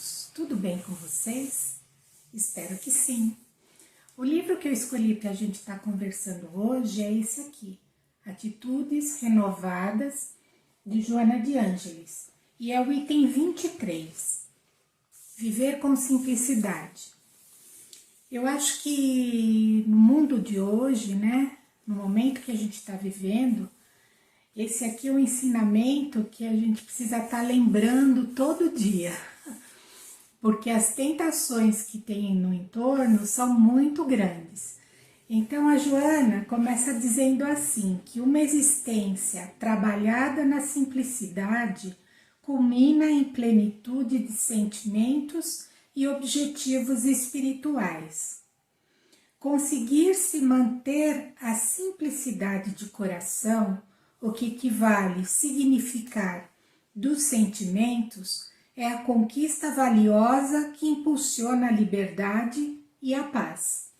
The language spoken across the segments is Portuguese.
todos, tudo bem com vocês? Espero que sim. O livro que eu escolhi para a gente estar conversando hoje é esse aqui, Atitudes Renovadas, de Joana de Ângeles, e é o item 23, Viver com Simplicidade. Eu acho que no mundo de hoje, né, no momento que a gente está vivendo, esse aqui é um ensinamento que a gente precisa estar lembrando todo dia, porque as tentações que tem no entorno são muito grandes. Então a Joana começa dizendo assim, que uma existência trabalhada na simplicidade culmina em plenitude de sentimentos e objetivos espirituais. Conseguir se manter a simplicidade de coração, o que equivale significar dos sentimentos, é a conquista valiosa que impulsiona a liberdade e a paz.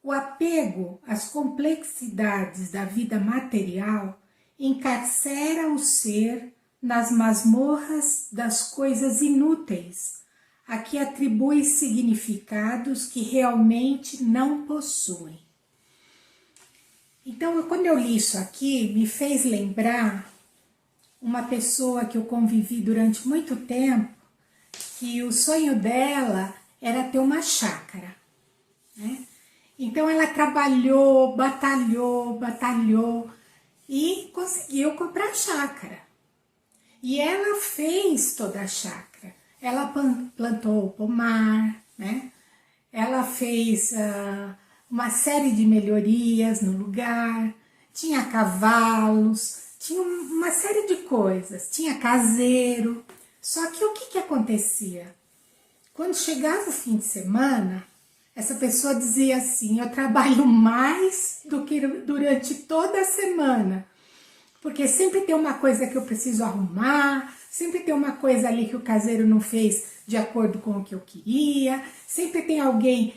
O apego às complexidades da vida material encarcera o ser nas masmorras das coisas inúteis, a que atribui significados que realmente não possuem. Então, quando eu li isso aqui, me fez lembrar uma pessoa que eu convivi durante muito tempo, que o sonho dela era ter uma chácara, né? Então ela trabalhou, batalhou e conseguiu comprar a chácara. E ela fez toda a chácara. Ela plantou o pomar, né? Ela fez uma série de melhorias no lugar, tinha cavalos, tinha uma série de coisas, tinha caseiro. Só que o que acontecia? Quando chegava o fim de semana, essa pessoa dizia assim, eu trabalho mais do que durante toda a semana, porque sempre tem uma coisa que eu preciso arrumar, sempre tem uma coisa ali que o caseiro não fez de acordo com o que eu queria, sempre tem alguém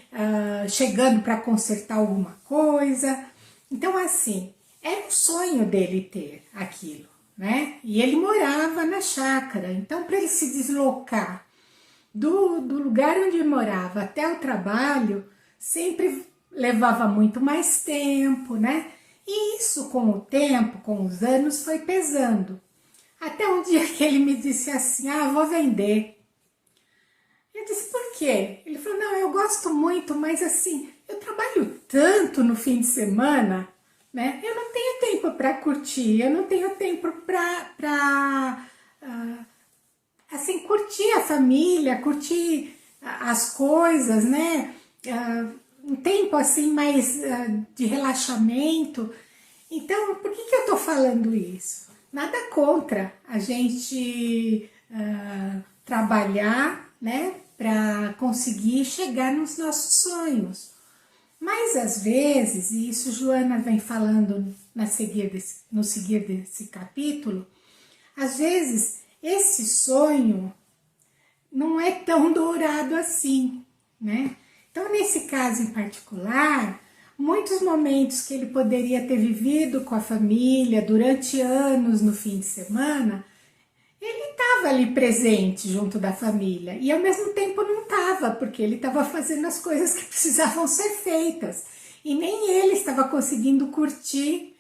chegando para consertar alguma coisa. Então, assim, era um sonho dele ter aquilo, né? E ele morava na chácara, então para ele se deslocar do lugar onde ele morava até o trabalho, sempre levava muito mais tempo, né? E isso com o tempo, com os anos, foi pesando. Até um dia que ele me disse assim, vou vender. Eu disse, por quê? Ele falou, não, eu gosto muito, mas assim, eu trabalho tanto no fim de semana, né? Eu não tenho tempo para curtir, eu não tenho tempo para assim, curtir a família, curtir as coisas, né? Um tempo assim mais de relaxamento. Então, por que eu tô falando isso? Nada contra a gente trabalhar, né, para conseguir chegar nos nossos sonhos. Mas às vezes, e isso Joana vem falando no seguir desse capítulo, às vezes esse sonho não é tão dourado assim, né? Então, nesse caso em particular, muitos momentos que ele poderia ter vivido com a família durante anos no fim de semana, ele estava ali presente junto da família e ao mesmo tempo não estava, porque ele estava fazendo as coisas que precisavam ser feitas e nem ele estava conseguindo curtir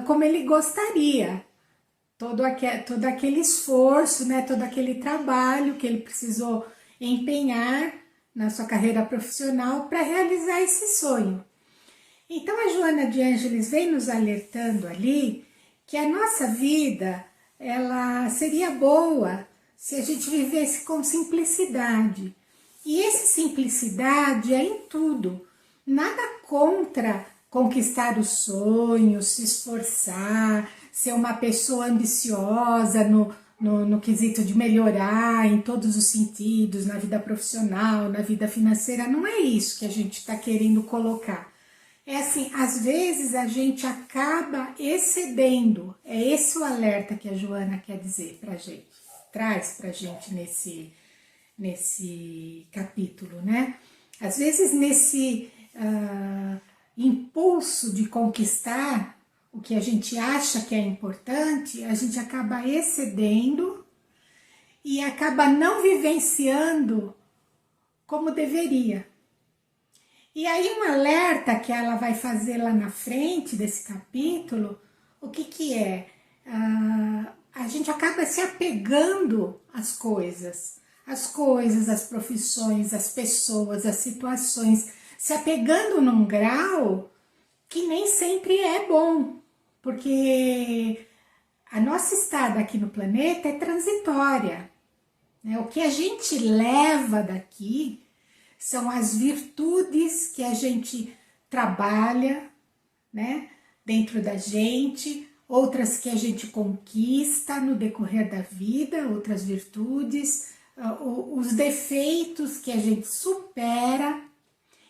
como ele gostaria. Todo aquele esforço, né, todo aquele trabalho que ele precisou empenhar na sua carreira profissional para realizar esse sonho. Então a Joana de Ângeles vem nos alertando ali que a nossa vida ela seria boa se a gente vivesse com simplicidade. E essa simplicidade é em tudo. Nada contra conquistar os sonhos, se esforçar, ser uma pessoa ambiciosa no quesito de melhorar em todos os sentidos, na vida profissional, na vida financeira. Não é isso que a gente está querendo colocar. É assim, às vezes a gente acaba excedendo. É esse o alerta que a Joana quer dizer pra gente, traz pra gente nesse capítulo, né? Às vezes nesse impulso de conquistar o que a gente acha que é importante, a gente acaba excedendo e acaba não vivenciando como deveria. E aí um alerta que ela vai fazer lá na frente desse capítulo, o que que é? A gente acaba se apegando às coisas, as profissões, as pessoas, as situações, se apegando num grau que nem sempre é bom, porque a nossa estada aqui no planeta é transitória, né? O que a gente leva daqui são as virtudes que a gente trabalha, né, dentro da gente, outras que a gente conquista no decorrer da vida, outras virtudes, os defeitos que a gente supera.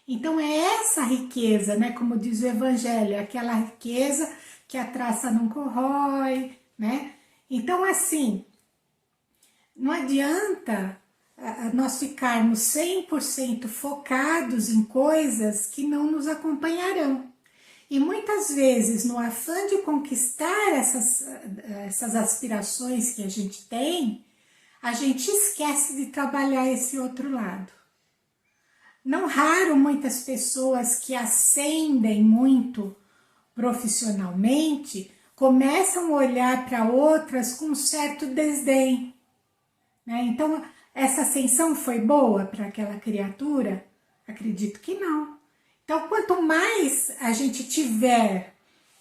Então é essa riqueza, né, como diz o Evangelho, aquela riqueza que a traça não corrói, né? Então assim, não adianta nós ficarmos 100% focados em coisas que não nos acompanharão. E muitas vezes, no afã de conquistar essas aspirações que a gente esquece de trabalhar esse outro lado. Não raro muitas pessoas que ascendem muito profissionalmente começam a olhar para outras com um certo desdém, né? Então, essa ascensão foi boa para aquela criatura? Acredito que não. Então, quanto mais a gente tiver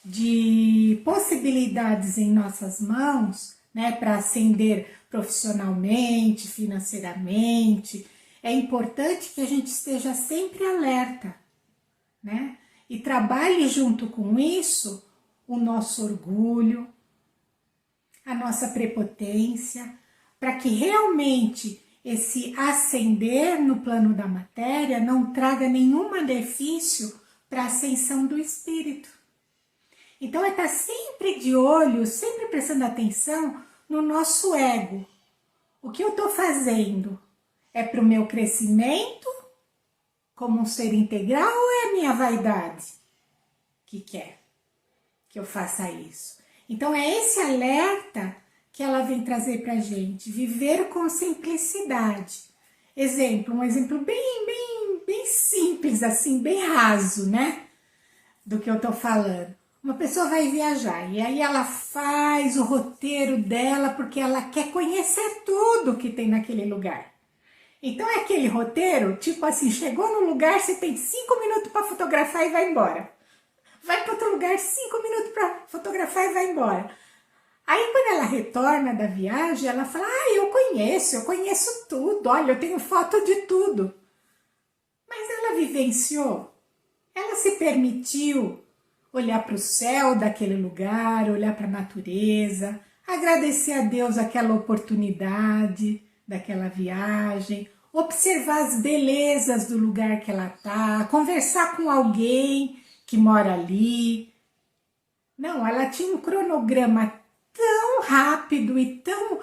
de possibilidades em nossas mãos, né, para ascender profissionalmente, financeiramente, é importante que a gente esteja sempre alerta, né? E trabalhe junto com isso o nosso orgulho, a nossa prepotência, para que realmente esse ascender no plano da matéria não traga nenhum malefício para a ascensão do espírito. Então é estar sempre de olho, sempre prestando atenção no nosso ego. O que eu estou fazendo é para o meu crescimento como um ser integral ou é a minha vaidade que quer que eu faça isso? Então é esse alerta que ela vem trazer para a gente, viver com simplicidade. Um exemplo bem simples, assim, bem raso, né? Do que eu tô falando. Uma pessoa vai viajar e aí ela faz o roteiro dela porque ela quer conhecer tudo que tem naquele lugar. Então é aquele roteiro, tipo assim, chegou no lugar, você tem 5 minutos para fotografar e vai embora. Vai para outro lugar, 5 minutos para fotografar e vai embora. Aí quando ela retorna da viagem, ela fala, eu conheço tudo, olha, eu tenho foto de tudo. Mas ela vivenciou, ela se permitiu olhar para o céu daquele lugar, olhar para a natureza, agradecer a Deus aquela oportunidade daquela viagem, observar as belezas do lugar que ela está, conversar com alguém que mora ali. Não, ela tinha um cronograma tão rápido e tão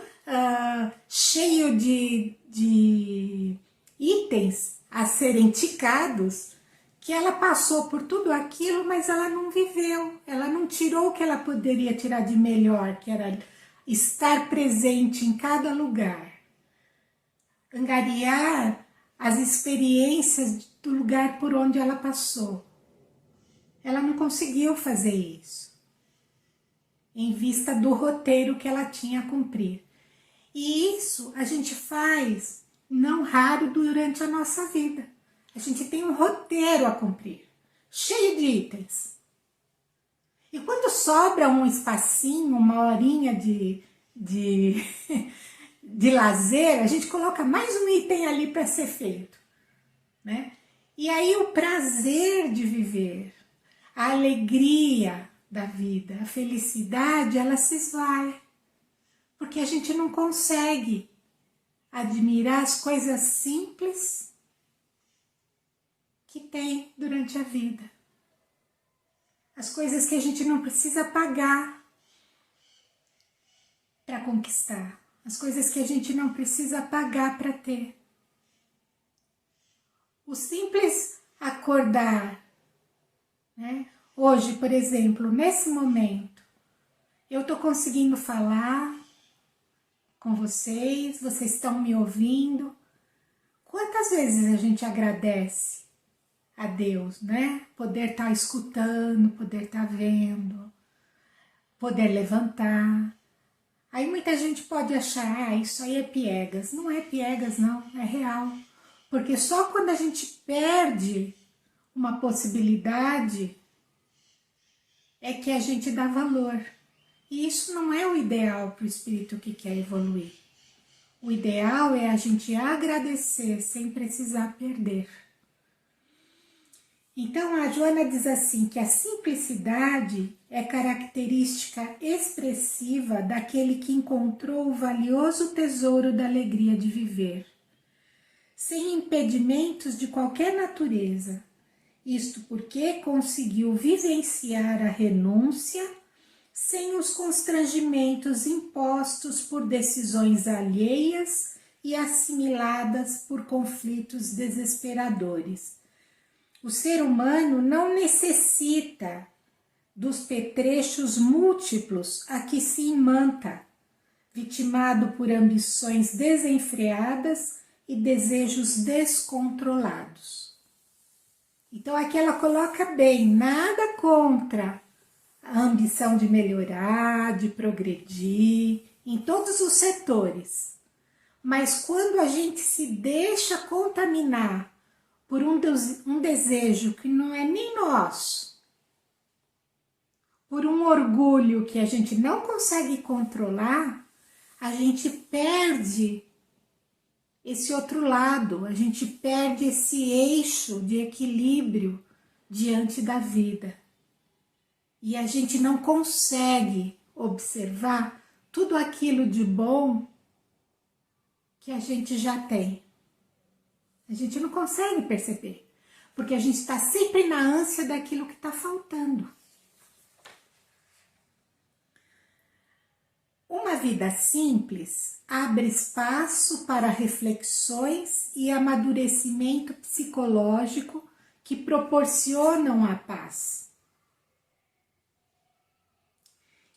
cheio de itens a serem ticados, que ela passou por tudo aquilo, mas ela não viveu, ela não tirou o que ela poderia tirar de melhor, que era estar presente em cada lugar, angariar as experiências do lugar por onde ela passou. Ela não conseguiu fazer isso, em vista do roteiro que ela tinha a cumprir. E isso a gente faz não raro durante a nossa vida. A gente tem um roteiro a cumprir, cheio de itens. E quando sobra um espacinho, uma horinha de lazer, a gente coloca mais um item ali para ser feito, né? E aí o prazer de viver, a alegria da vida, a felicidade, ela se esvai. Porque a gente não consegue admirar as coisas simples que tem durante a vida. As coisas que a gente não precisa pagar para conquistar. As coisas que a gente não precisa pagar para ter. O simples acordar, né? Hoje, por exemplo, nesse momento, eu estou conseguindo falar, com vocês, vocês estão me ouvindo. Quantas vezes a gente agradece a Deus, né? Poder estar escutando, poder estar vendo, poder levantar. Aí muita gente pode achar, isso aí é piegas. Não é piegas não, é real. Porque só quando a gente perde uma possibilidade é que a gente dá valor. E isso não é o ideal para o espírito que quer evoluir. O ideal é a gente agradecer sem precisar perder. Então a Joana diz assim, que a simplicidade é característica expressiva daquele que encontrou o valioso tesouro da alegria de viver, sem impedimentos de qualquer natureza. Isto porque conseguiu vivenciar a renúncia sem os constrangimentos impostos por decisões alheias e assimiladas por conflitos desesperadores. O ser humano não necessita dos petrechos múltiplos a que se imanta, vitimado por ambições desenfreadas e desejos descontrolados. Então aqui ela coloca bem, nada contra a ambição de melhorar, de progredir, em todos os setores. Mas quando a gente se deixa contaminar por um desejo que não é nem nosso, por um orgulho que a gente não consegue controlar, a gente perde esse outro lado, a gente perde esse eixo de equilíbrio diante da vida. E a gente não consegue observar tudo aquilo de bom que a gente já tem. A gente não consegue perceber, porque a gente está sempre na ânsia daquilo que está faltando. Uma vida simples abre espaço para reflexões e amadurecimento psicológico que proporcionam a paz.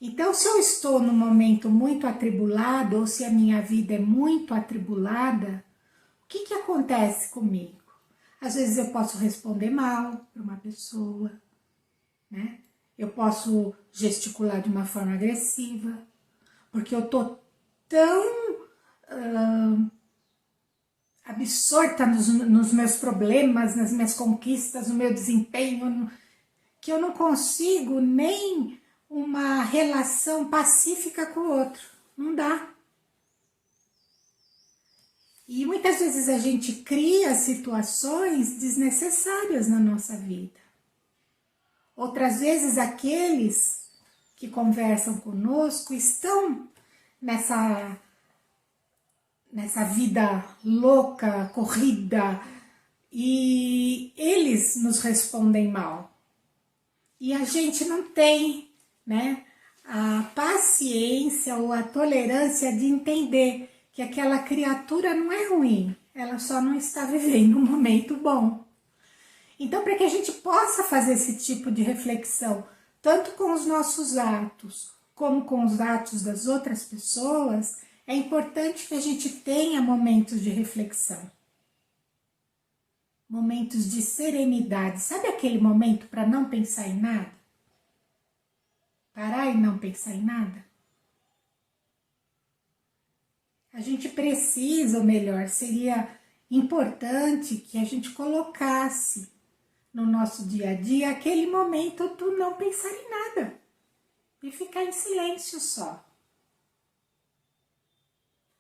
Então, se eu estou num momento muito atribulado, ou se a minha vida é muito atribulada, o que acontece comigo? Às vezes eu posso responder mal para uma pessoa, né? Eu posso gesticular de uma forma agressiva, porque eu tô tão absorta nos meus problemas, nas minhas conquistas, no meu desempenho, que eu não consigo nem uma relação pacífica com o outro. Não dá. E muitas vezes a gente cria situações desnecessárias na nossa vida. Outras vezes aqueles que conversam conosco estão nessa vida louca, corrida, e eles nos respondem mal. E a gente não tem, né, a paciência ou a tolerância de entender que aquela criatura não é ruim, ela só não está vivendo um momento bom. Então, para que a gente possa fazer esse tipo de reflexão, tanto com os nossos atos, como com os atos das outras pessoas, é importante que a gente tenha momentos de reflexão. Momentos de serenidade. Sabe aquele momento para não pensar em nada? Parar e não pensar em nada? A gente precisa, ou melhor, seria importante que a gente colocasse no nosso dia a dia aquele momento do não pensar em nada e ficar em silêncio só.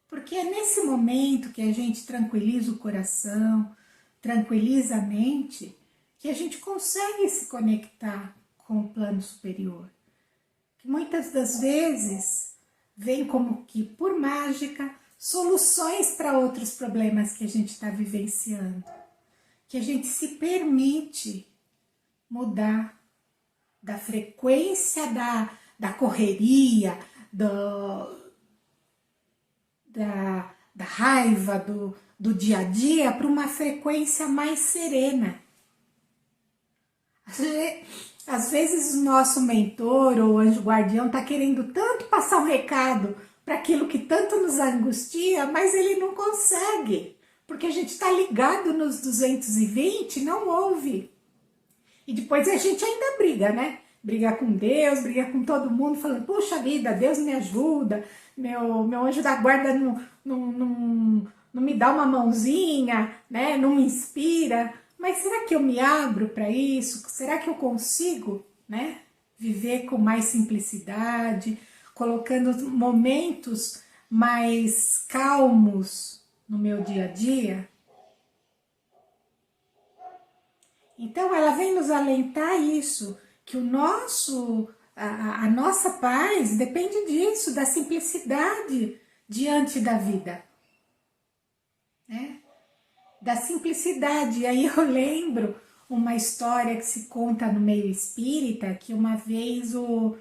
Porque é nesse momento que a gente tranquiliza o coração, tranquiliza a mente, que a gente consegue se conectar com o plano superior. Que muitas das vezes vem como que por mágica soluções para outros problemas que a gente está vivenciando. Que a gente se permite mudar da frequência da correria, da raiva, do dia a dia, para uma frequência mais serena. Às vezes o nosso mentor ou anjo guardião está querendo tanto passar um recado para aquilo que tanto nos angustia, mas ele não consegue, porque a gente está ligado nos 220, não ouve. E depois a gente ainda briga, né? Briga com Deus, briga com todo mundo, falando, puxa vida, Deus me ajuda, meu anjo da guarda não me dá uma mãozinha, né? Não me inspira. Mas será que eu me abro para isso? Será que eu consigo, né? Viver com mais simplicidade, colocando momentos mais calmos no meu dia a dia? Então ela vem nos alentar isso, que a nossa paz depende disso, da simplicidade diante da vida, né? Da simplicidade. E aí eu lembro uma história que se conta no meio espírita, que uma vez o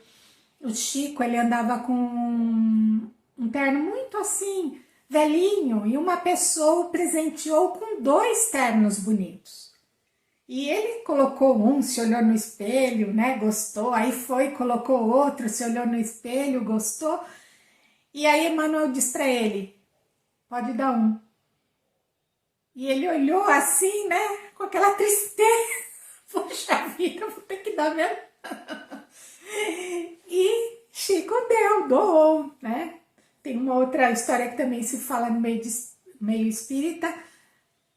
Chico, ele andava com um terno muito assim, velhinho, e uma pessoa o presenteou com 2 ternos bonitos. E ele colocou um, se olhou no espelho, né, gostou, aí foi, colocou outro, se olhou no espelho, gostou, e aí Emmanuel disse para ele, pode dar um. E ele olhou assim, né, com aquela tristeza, poxa vida, vou ter que dar mesmo. E Chico doou, né. Tem uma outra história que também se fala no meio espírita,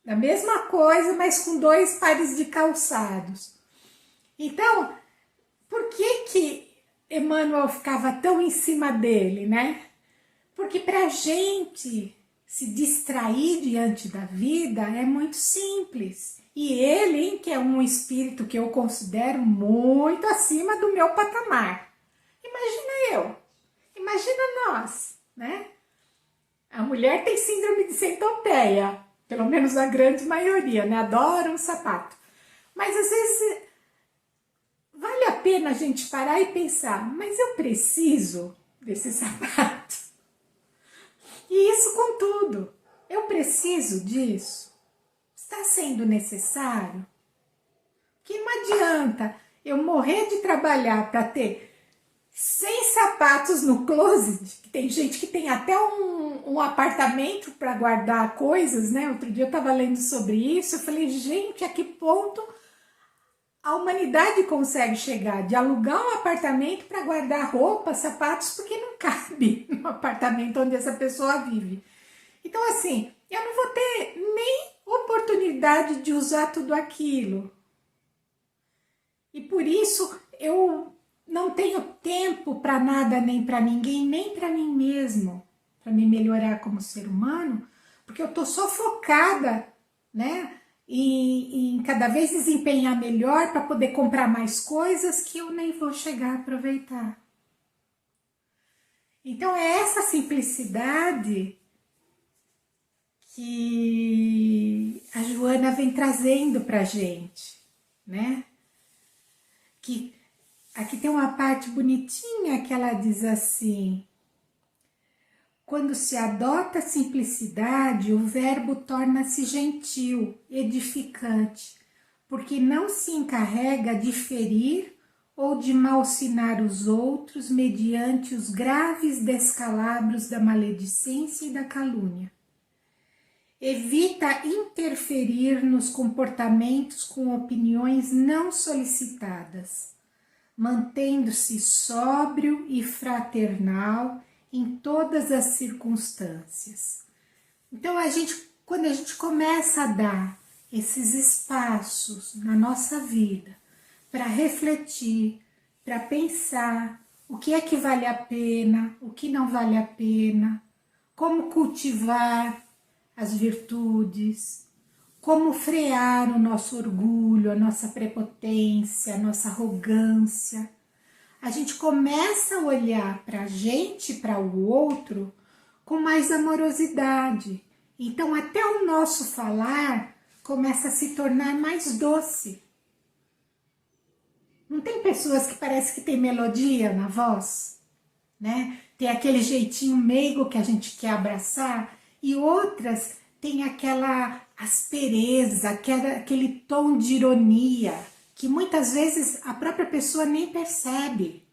a mesma coisa, mas com 2 pares de calçados. Então, por que Emmanuel ficava tão em cima dele, né? Porque para a gente se distrair diante da vida é muito simples. E ele, que é um espírito que eu considero muito acima do meu patamar. Imagina nós, né? A mulher tem síndrome de centopeia, pelo menos a grande maioria, né? Adora um sapato. Mas às vezes vale a pena a gente parar e pensar, mas eu preciso desse sapato? E isso com tudo. Eu preciso disso? Está sendo necessário? Que não adianta eu morrer de trabalhar para ter 100 sapatos no closet, que tem gente que tem até um apartamento para guardar coisas, né? Outro dia eu estava lendo sobre isso, eu falei, gente, a que ponto a humanidade consegue chegar de alugar um apartamento para guardar roupas, sapatos, porque não cabe no apartamento onde essa pessoa vive. Então, assim, eu não vou ter nem oportunidade de usar tudo aquilo. E por isso eu não tenho tempo para nada, nem para ninguém, nem para mim mesmo, para me melhorar como ser humano, porque eu estou só focada, né, em cada vez desempenhar melhor para poder comprar mais coisas que eu nem vou chegar a aproveitar. Então é essa simplicidade que a Joana vem trazendo para a gente, né? Que aqui tem uma parte bonitinha que ela diz assim: quando se adota a simplicidade, o verbo torna-se gentil, edificante, porque não se encarrega de ferir ou de malsinar os outros mediante os graves descalabros da maledicência e da calúnia. Evita interferir nos comportamentos com opiniões não solicitadas, mantendo-se sóbrio e fraternal em todas as circunstâncias. Então, quando a gente começa a dar esses espaços na nossa vida para refletir, para pensar o que é que vale a pena, o que não vale a pena, como cultivar as virtudes, como frear o nosso orgulho, a nossa prepotência, a nossa arrogância. A gente começa a olhar para a gente e para o outro com mais amorosidade. Então até o nosso falar começa a se tornar mais doce. Não tem pessoas que parece que tem melodia na voz, né? Tem aquele jeitinho meigo que a gente quer abraçar, e outras têm aquela aspereza, aquele tom de ironia, que muitas vezes a própria pessoa nem percebe.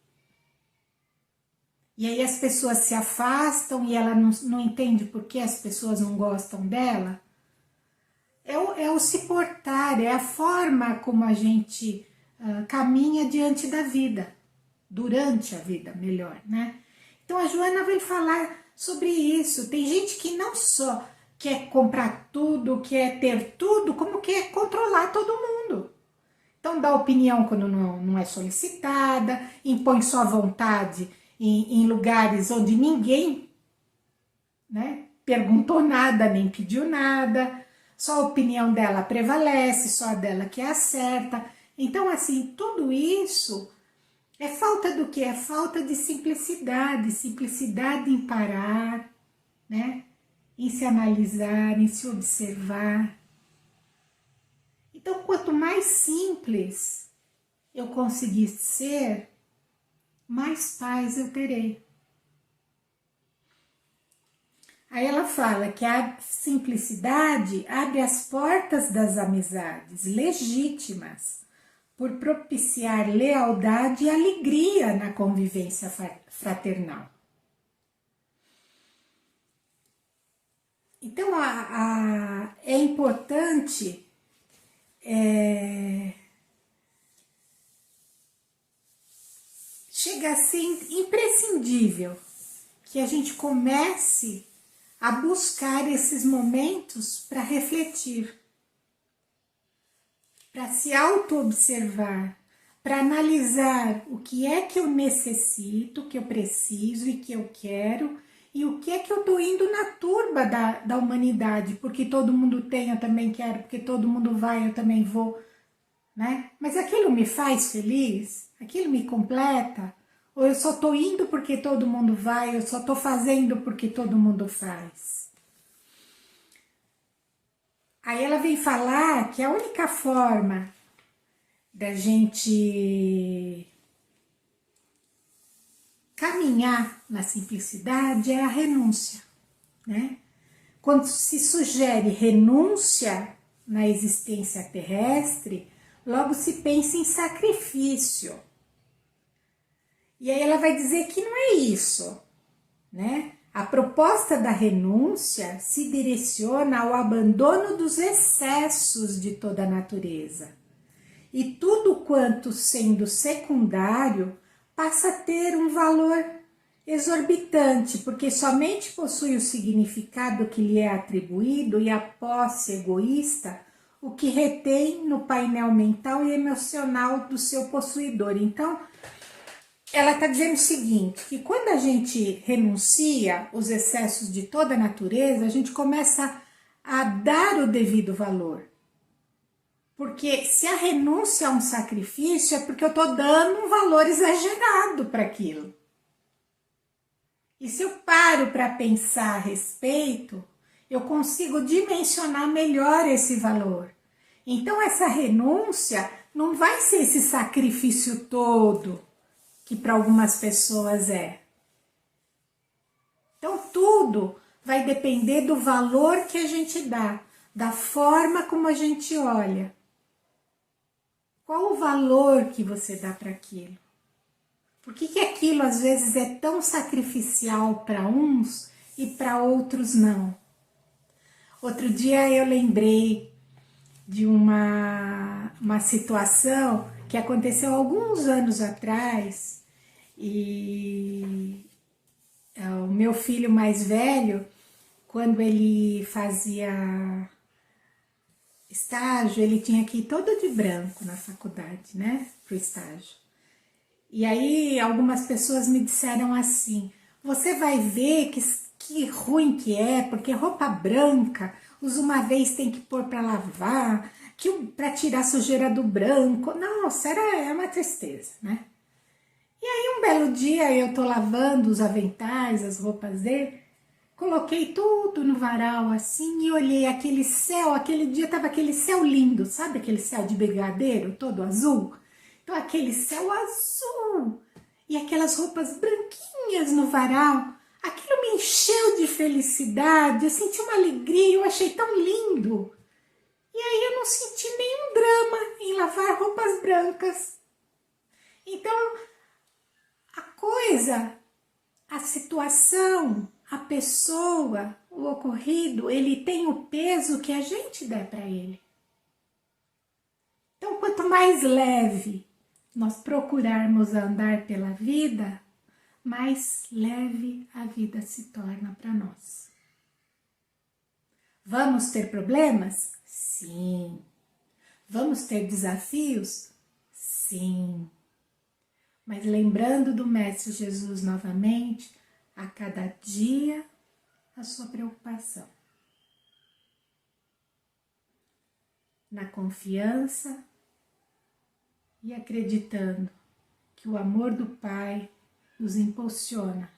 E aí as pessoas se afastam e ela não entende por que as pessoas não gostam dela. É o se portar, é a forma como a gente caminha diante da vida, durante a vida, melhor, né? Então a Joana vai falar sobre isso. Tem gente que não só quer comprar tudo, quer ter tudo, como quer controlar todo mundo. Então dá opinião quando não é solicitada, impõe sua vontade em lugares onde ninguém, né, perguntou nada, nem pediu nada, só a opinião dela prevalece, só a dela que é a certa. Então, assim, tudo isso é falta do que? É falta de simplicidade, simplicidade em parar, né? Em se analisar, em se observar. Então, quanto mais simples eu conseguir ser, mais paz eu terei. Aí ela fala que a simplicidade abre as portas das amizades legítimas, por propiciar lealdade e alegria na convivência fraternal. Então, é importante chega a ser imprescindível que a gente comece a buscar esses momentos para refletir, para se auto-observar, para analisar o que é que eu necessito, o que eu preciso e que eu quero, e o que é que eu estou indo na turba da humanidade, porque todo mundo tem, eu também quero, porque todo mundo vai, eu também vou, né? Mas aquilo me faz feliz? Aquilo me completa? Ou eu só estou indo porque todo mundo vai, eu só estou fazendo porque todo mundo faz? Aí ela vem falar que a única forma da gente caminhar na simplicidade é a renúncia, né? Quando se sugere renúncia na existência terrestre, logo se pensa em sacrifício. E aí ela vai dizer que não é isso, né? A proposta da renúncia se direciona ao abandono dos excessos de toda a natureza. E tudo quanto sendo secundário passa a ter um valor exorbitante, porque somente possui o significado que lhe é atribuído e a posse egoísta o que retém no painel mental e emocional do seu possuidor. Então, ela está dizendo o seguinte, que quando a gente renuncia os excessos de toda a natureza, a gente começa a dar o devido valor. Porque se a renúncia é um sacrifício, é porque eu estou dando um valor exagerado para aquilo. E se eu paro para pensar a respeito, eu consigo dimensionar melhor esse valor. Então essa renúncia não vai ser esse sacrifício todo, que para algumas pessoas é. Então tudo vai depender do valor que a gente dá, da forma como a gente olha. Qual o valor que você dá para aquilo? Por que aquilo às vezes é tão sacrificial para uns e para outros não? Outro dia eu lembrei de uma situação que aconteceu alguns anos atrás e o meu filho mais velho, quando ele fazia estágio, ele tinha que ir todo de branco na faculdade, né, pro estágio. E aí algumas pessoas me disseram assim, você vai ver que ruim que é, porque roupa branca, usa uma vez tem que pôr para lavar, que para tirar a sujeira do branco, nossa, é uma tristeza, né? E aí um belo dia eu tô lavando os aventais, as roupas dele, coloquei tudo no varal assim e olhei aquele céu, aquele dia tava aquele céu lindo, sabe aquele céu de brigadeiro, todo azul? Então aquele céu azul e aquelas roupas branquinhas no varal, aquilo me encheu de felicidade, eu senti uma alegria, eu achei tão lindo. E aí eu não senti nenhum drama em lavar roupas brancas. Então a coisa a situação, a pessoa, o ocorrido, ele tem o peso que a gente der para ele. Então, quanto mais leve nós procurarmos andar pela vida, mais leve a vida se torna para nós. Vamos ter problemas? Sim. Vamos ter desafios? Sim. Mas lembrando do Mestre Jesus novamente, a cada dia a sua preocupação. Na confiança e acreditando que o amor do Pai nos impulsiona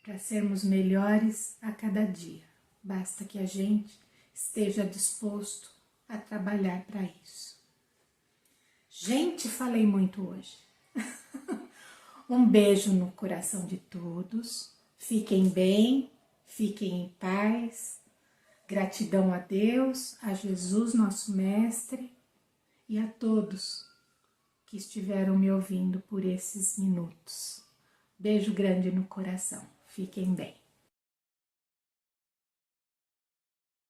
para sermos melhores a cada dia. Basta que a gente esteja disposto a trabalhar para isso. Gente, falei muito hoje. Um beijo no coração de todos. Fiquem bem, fiquem em paz. Gratidão a Deus, a Jesus, nosso Mestre, e a todos que estiveram me ouvindo por esses minutos. Beijo grande no coração. Fiquem bem.